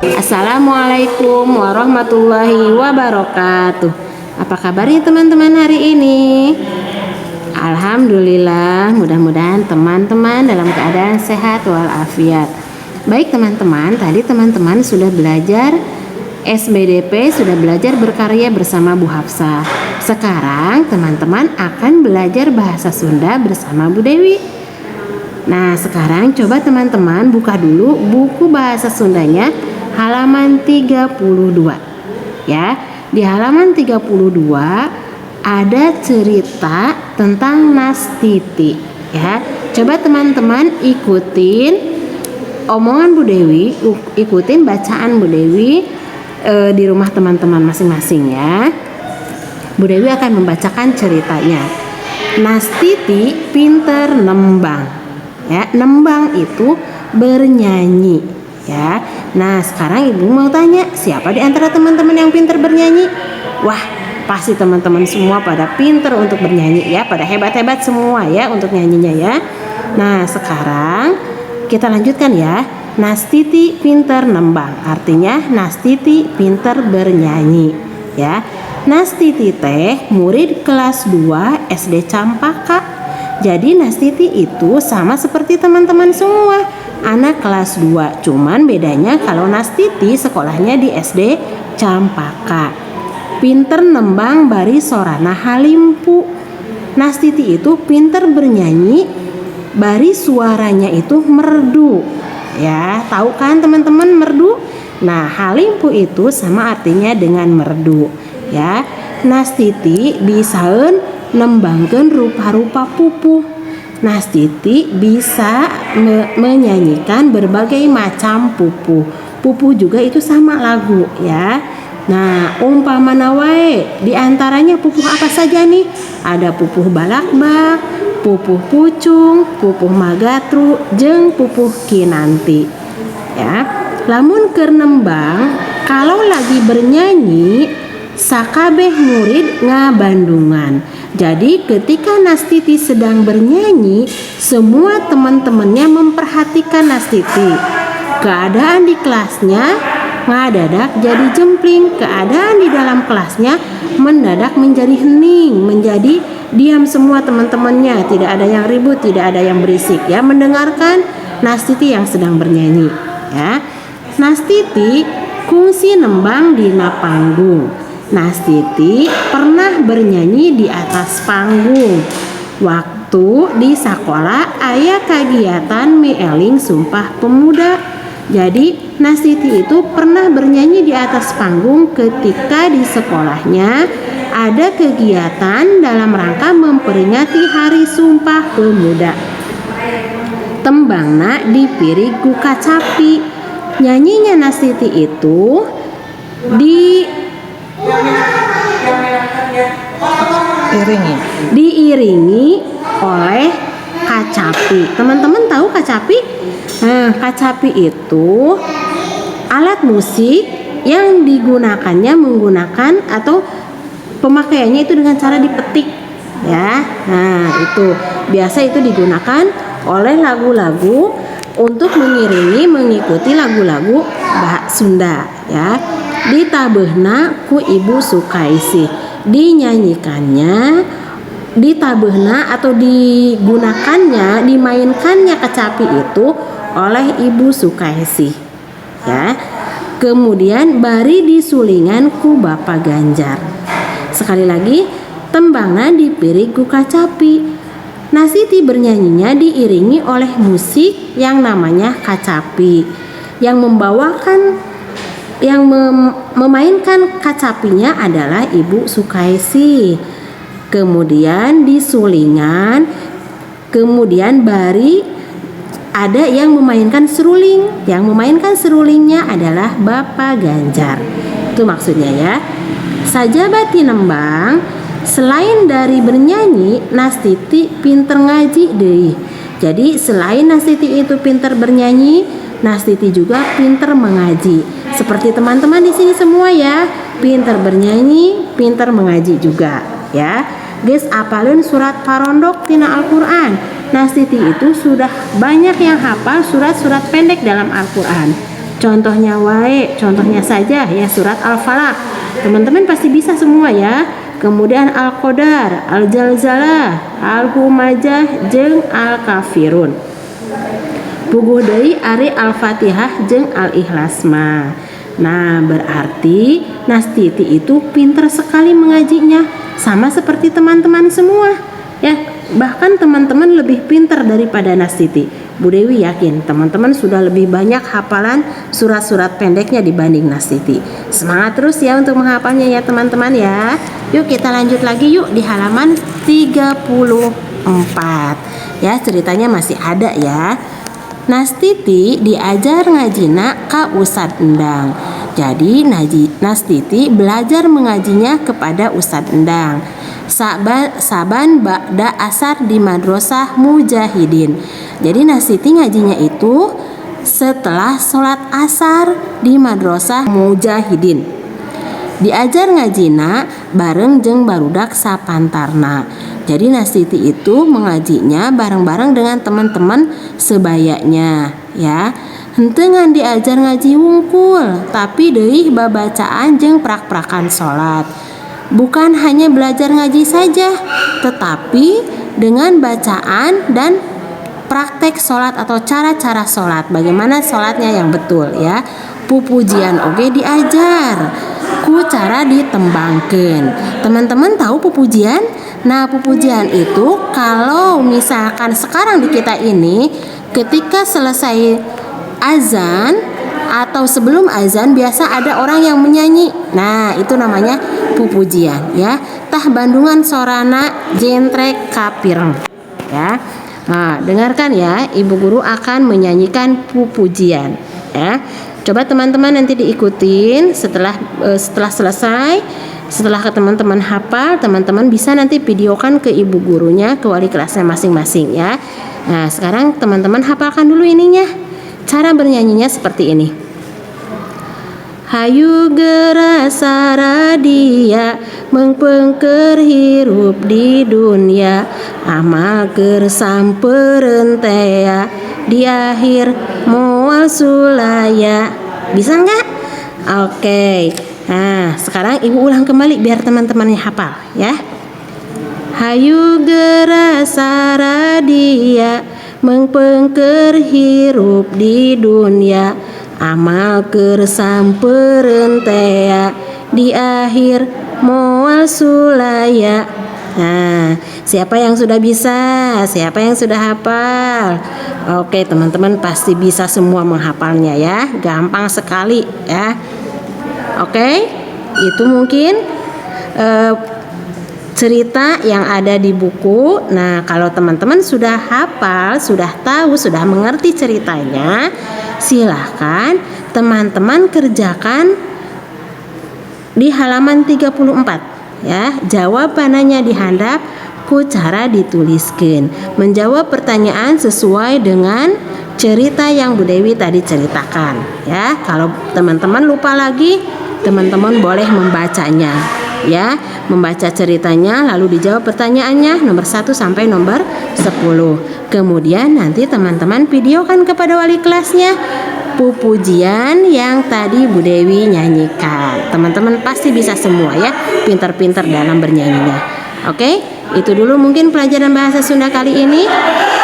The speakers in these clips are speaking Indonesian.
Assalamualaikum warahmatullahi wabarakatuh. Apa kabarnya teman-teman hari ini? Alhamdulillah, mudah-mudahan teman-teman dalam keadaan sehat walafiat. Baik teman-teman, tadi teman-teman sudah belajar SBDP, sudah belajar berkarya bersama Bu Hafsah. Sekarang teman-teman akan belajar bahasa Sunda bersama Bu Dewi. Nah, sekarang coba teman-teman buka dulu buku bahasa Sundanya halaman 32. Ya, di halaman 32 ada cerita tentang Nastiti. Ya, coba teman-teman ikutin omongan Bu Dewi, ikutin bacaan Bu Dewi di rumah teman-teman masing-masing ya. Bu Dewi akan membacakan ceritanya. Nastiti pinter nembang. Ya, nembang itu bernyanyi. Ya, nah sekarang ibu mau tanya, siapa di antara teman-teman yang pinter bernyanyi? Wah, pasti teman-teman semua pada pinter untuk bernyanyi ya, pada hebat-hebat semua ya untuk nyanyinya ya. Nah sekarang kita lanjutkan ya. Nastiti pinter nembang, artinya Nastiti pinter bernyanyi ya. Nastiti teh murid kelas 2 SD Campaka. Jadi Nastiti itu sama seperti teman-teman semua, anak kelas 2. Cuman bedanya kalau Nastiti sekolahnya di SD Campaka. Pinter nembang bari sorana halimpu. Nastiti itu pinter bernyanyi, bari suaranya itu merdu. Ya, tahu kan teman-teman merdu? Nah, halimpu itu sama artinya dengan merdu. Ya, Nastiti bisaeun nembangkeun rupa-rupa pupuh. Nastiti bisa menyanyikan berbagai macam pupuh. Pupuh juga itu sama lagu ya. Nah, umpamana wae di antaranya pupuh apa saja nih? Ada pupuh balakbak, pupuh pucung, pupuh magatru, jeung pupuh kinanti. Ya, lamun keur nembang kalau lagi bernyanyi sakabeh murid ngabandungan. Jadi ketika Nastiti sedang bernyanyi, semua teman-temannya memperhatikan Nastiti. Keadaan di kelasnya ngadadak jadi jempling, keadaan di dalam kelasnya mendadak menjadi hening, menjadi diam semua teman-temannya, tidak ada yang ribut, tidak ada yang berisik ya, mendengarkan Nastiti yang sedang bernyanyi ya. Nastiti kungsi nembang dina panggung. Nastiti pernah bernyanyi di atas panggung. Waktu di sekolah aya kegiatan mieling Sumpah Pemuda. Jadi Nastiti itu pernah bernyanyi di atas panggung ketika di sekolahnya ada kegiatan dalam rangka memperingati Hari Sumpah Pemuda. Tembangna dipirig ku kacapi. Nyanyinya Nastiti itu diiringi oleh kacapi. Teman-teman tahu kacapi? Nah, kacapi itu alat musik yang digunakannya menggunakan atau pemakaiannya itu dengan cara dipetik ya. Nah, itu biasa itu digunakan oleh lagu-lagu untuk mengikuti lagu-lagu bahasa Sunda ya. Ditabehna ku Ibu Sukaisi, dinyanyikannya, ditabehna atau digunakannya, dimainkannya kecapi itu oleh Ibu Sukaisi ya. Kemudian bari disulingan ku Bapak Ganjar. Sekali lagi, tembangna dipirig ku kacapi. Nastiti bernyanyinya diiringi oleh musik yang namanya kacapi, yang memainkan kacapinya adalah Ibu Sukaisi. Kemudian disulingan, kemudian bari ada yang memainkan seruling. Yang memainkan serulingnya adalah Bapak Ganjar. Itu maksudnya ya. Sajabati nembang, selain dari bernyanyi, Nastiti pinter ngaji deui. Jadi selain Nastiti itu pinter bernyanyi, Nastiti juga pinter mengaji. Seperti teman-teman di sini semua ya, pinter bernyanyi, pinter mengaji juga ya. Geus apalun surat parondok tina Al-Qur'an. Nastiti itu sudah banyak yang hafal surat-surat pendek dalam Al-Qur'an. Contohnya wae, contohnya saja ya surat Al-Falaq. Teman-teman pasti bisa semua ya. Kemudian Al-Qadar, Al-Zalzalah, Al-Humajah jeung Al-Kafirun. Puguh deui ari Al-Fatihah jeung Al-Ikhlas mah. Nah, berarti Nastiti itu pintar sekali mengajinya, sama seperti teman-teman semua. Ya, bahkan teman-teman lebih pintar daripada Nastiti. Bu Dewi yakin teman-teman sudah lebih banyak hafalan surat-surat pendeknya dibanding Nastiti. Semangat terus ya untuk menghafalnya ya teman-teman ya. Yuk kita lanjut lagi yuk di halaman 34. Ya, ceritanya masih ada ya. Nastiti diajar ngajina ka Ustad Endang. Jadi Nastiti belajar mengajinya kepada Ustad Endang. Saban ba'da asar di madrasah Mujahidin. Jadi Nastiti ngajinya itu setelah sholat asar di madrasah Mujahidin. Diajar ngajina bareng jeung barudak sapantarna. Jadi Nastiti itu mengajinya bareng-bareng dengan teman-teman sebayanya ya. Henteu ngan diajar ngaji wungkul, tapi deui babacaan jeung prak-prakan sholat. Bukan hanya belajar ngaji saja, tetapi dengan bacaan dan praktek sholat atau cara-cara sholat, bagaimana sholatnya yang betul ya. Pupujian oge diajar ku cara ditembangkeun. Teman-teman tahu pupujian? Nah, pupujian itu kalau misalkan sekarang di kita ini ketika selesai azan atau sebelum azan biasa ada orang yang menyanyi. Nah, itu namanya pupujian ya. Tah Bandungan sorana jentrek kapireng ya. Nah, dengarkan ya, Ibu Guru akan menyanyikan pupujian ya. Coba teman-teman nanti diikutin setelah selesai. Setelah ke teman-teman hafal, teman-teman bisa nanti videokan ke ibu gurunya, ke wali kelasnya masing-masing ya. Nah, sekarang teman-teman hafalkan dulu ininya. Cara bernyanyinya seperti ini. Hayu gerasa radia mengpengker hirup di dunia, amal ker sampereun tea di akhir moal sulaya. Bisa nggak? Oke. Nah, sekarang ibu ulang kembali biar teman-temannya hafal ya. Hayu gerasa radia mengpengker hirup di dunia, amal keur sampereun tea di akhir moal sulaya. Nah, siapa yang sudah bisa? Siapa yang sudah hafal? Oke, teman-teman pasti bisa semua menghafalnya ya. Gampang sekali ya. Oke, itu mungkin cerita yang ada di buku. Nah, kalau teman-teman sudah hafal, sudah tahu, sudah mengerti ceritanya, silahkan teman-teman kerjakan di halaman 34 ya. Jawabannya dihandap ku cara dituliskan. Menjawab pertanyaan sesuai dengan cerita yang Bu Dewi tadi ceritakan ya. Kalau teman-teman lupa lagi, teman-teman boleh membacanya ya, membaca ceritanya lalu dijawab pertanyaannya nomor 1 sampai nomor 10. Kemudian nanti teman-teman videokan kepada wali kelasnya pupujian yang tadi Bu Dewi nyanyikan. Teman-teman pasti bisa semua ya, pintar-pintar dalam bernyanyinya. Oke, itu dulu mungkin pelajaran bahasa Sunda kali ini.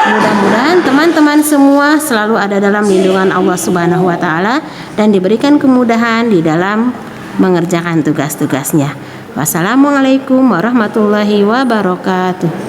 Mudah-mudahan teman-teman semua selalu ada dalam lindungan Allah Subhanahu wa taala dan diberikan kemudahan di dalam mengerjakan tugas-tugasnya. Wassalamualaikum warahmatullahi wabarakatuh.